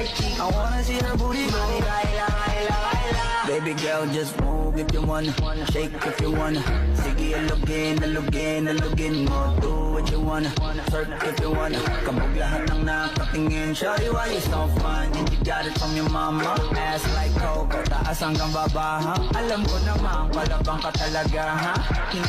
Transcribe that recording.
white tee. I wanna see her booty go. Kaila, kaila, kaila. Baby girl, just move if you wanna. Shake if you wanna. Sige, alugin, alugin, alugin mo. Do what you wanna. Surf if you wanna. Kabog lahat ng nakatingin. Shawty, why you so fun? And you got it from your mama. Ass like Coco, taas hanggang baba, ha? Alam ko naman, palabang ka talaga, ha?